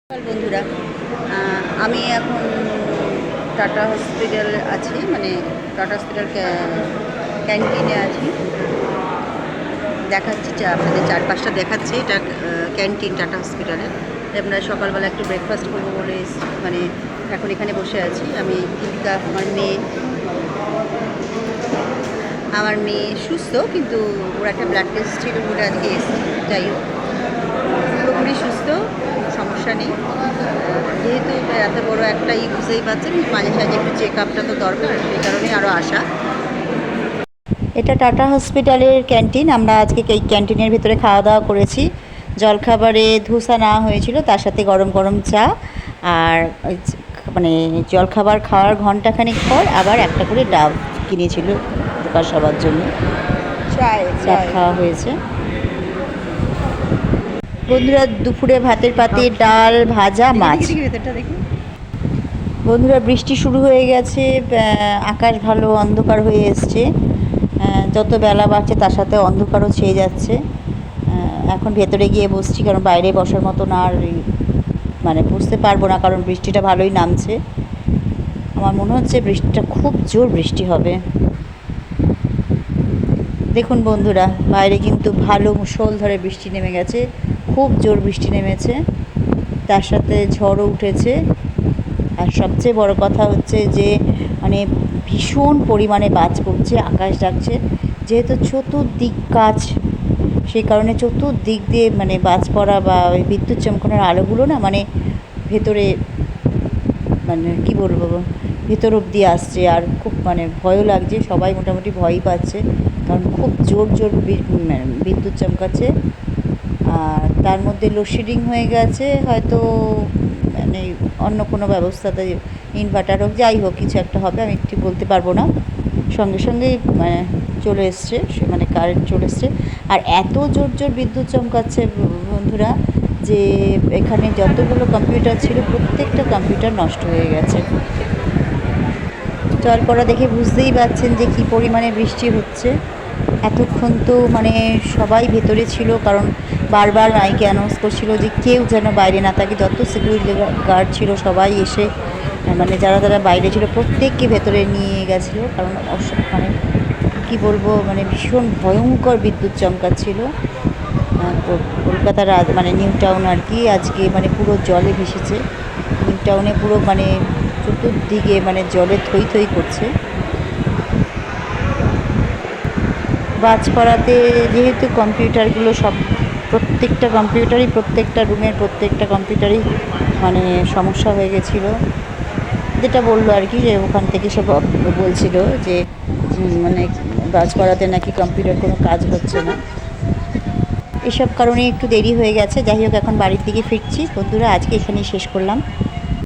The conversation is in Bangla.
বন্ধুরা, আমি এখন টাটা হসপিটাল আছি, মানে টাটা হসপিটাল ক্যান্টিনে আছি। দেখাচ্ছি আপনাদের চারপাশটা দেখাচ্ছি। এটা ক্যান্টিন টাটা হসপিটালে। আমরা সকালবেলা একটু ব্রেকফাস্ট করবো বলে মানে এখন এখানে বসে আছি। আমি দীপিকা, আমার মেয়ে সুস্থ, কিন্তু ওর একটা ব্লাড টেস্ট ছিল বলে আজকে এসেছি। যাই হোক, পুরোপুরি সুস্থ, সমস্যা নেই। যেহেতু এত বড় একটা বুঝতেই পারছেন, মাঝে সাঝে একটু চেক আপটা তো দরকার, সেই কারণেই আরও আসা। এটা টাটা হসপিটালের ক্যান্টিন। আমরা আজকে এই ক্যান্টিনের ভিতরে খাওয়া দাওয়া করেছি। জলখাবারে ধোসা নেওয়া হয়েছিল, তার সাথে গরম গরম চা। আর মানে জলখাবার খাওয়ার ঘন্টাখানিক পর আবার একটা করে ডাব কিনেছিল দোকান সবার জন্য। ডাব খাওয়া হয়েছে। বন্ধুরা, দুপুরে ভাতের পাতে ডাল, ভাজা, মাছ। বন্ধুরা, বৃষ্টি শুরু হয়ে গেছে, আকাশ ভালো অন্ধকার হয়ে এসছে। যত বেলা বাড়ছে তার সাথে অন্ধকারও ছেয়ে যাচ্ছে। এখন ভেতরে গিয়ে বসছি, কারণ বাইরে বসার মতন আর মানে বসতে পারবো না, কারণ বৃষ্টিটা ভালোই নামছে। আমার মনে হচ্ছে বৃষ্টিটা খুব জোর বৃষ্টি হবে। দেখুন বন্ধুরা, বাইরে কিন্তু ভালো মুষলধারে বৃষ্টি নেমে গেছে, খুব জোর বৃষ্টি নেমেছে, তার সাথে ঝড়ও উঠেছে। আর সবচেয়ে বড় কথা হচ্ছে যে মানে ভীষণ পরিমাণে বাজ পড়ছে, আকাশ ডাকছে। যেহেতু চতুর্দিক গাছ, সেই কারণে চতুর্দিক দিয়ে মানে বাজ পড়া বা ওই বিদ্যুৎ চমকানোর আলোগুলো না মানে ভেতরে, মানে কি বলবো, ভেতর অবধি আসছে। আর খুব মানে ভয়ও লাগছে, সবাই মোটামুটি ভয়ই পাচ্ছে, কারণ খুব জোর জোর বিদ্যুৎ চমকাচ্ছে। আর তার মধ্যে লোডশেডিং হয়ে গেছে, হয়তো মানে অন্য কোনো ব্যবস্থাতে ইনভার্টার হোক, যাই হোক কিছু একটা হবে, আমি ঠিক বলতে পারবো না। সঙ্গে সঙ্গেই মানে চলে এসছে, মানে কারেন্ট চলে এসছে। আর এত জোর জোর বিদ্যুৎ চমকাচ্ছে বন্ধুরা, যে এখানে যতগুলো কম্পিউটার ছিল প্রত্যেকটা কম্পিউটার নষ্ট হয়ে গেছে। জল পড়া দেখে বুঝতেই পারছেন যে কী পরিমাণে বৃষ্টি হচ্ছে। এতক্ষণ তো মানে সবাই ভেতরে ছিল, কারণ বারবার মাইকে অ্যানাউন্স করছিল যে কেউ যেন বাইরে না থাকে। যত সিকিউরিটি গার্ড ছিল সবাই এসে মানে যারা বাইরে ছিল প্রত্যেককে ভেতরে নিয়ে গেছিলো, কারণ মানে কী বলবো, মানে ভীষণ ভয়ঙ্কর বিদ্যুৎ চমকাচ্ছিল। কলকাতার মানে নিউ টাউন আর কি, আজকে মানে পুরো জলে ভেসেছে। নিউ টাউনে পুরো মানে চতুর্দিকে মানে জলে থই থই করছে। বাজ পড়াতে যেহেতু কম্পিউটারগুলো সব প্রত্যেকটা কম্পিউটারই, প্রত্যেকটা রুমের প্রত্যেকটা কম্পিউটারই মানে সমস্যা হয়ে গেছিলো। যেটা বললো আর কি, যে ওখান থেকে সব বলছিল যে মানে বাজ পড়াতে নাকি কম্পিউটার কোনো কাজ হচ্ছে না। এসব কারণে একটু দেরি হয়ে গেছে। যাই হোক, এখন বাড়ির দিকে ফিরছি। বন্ধুরা, আজকে এখানেই শেষ করলাম।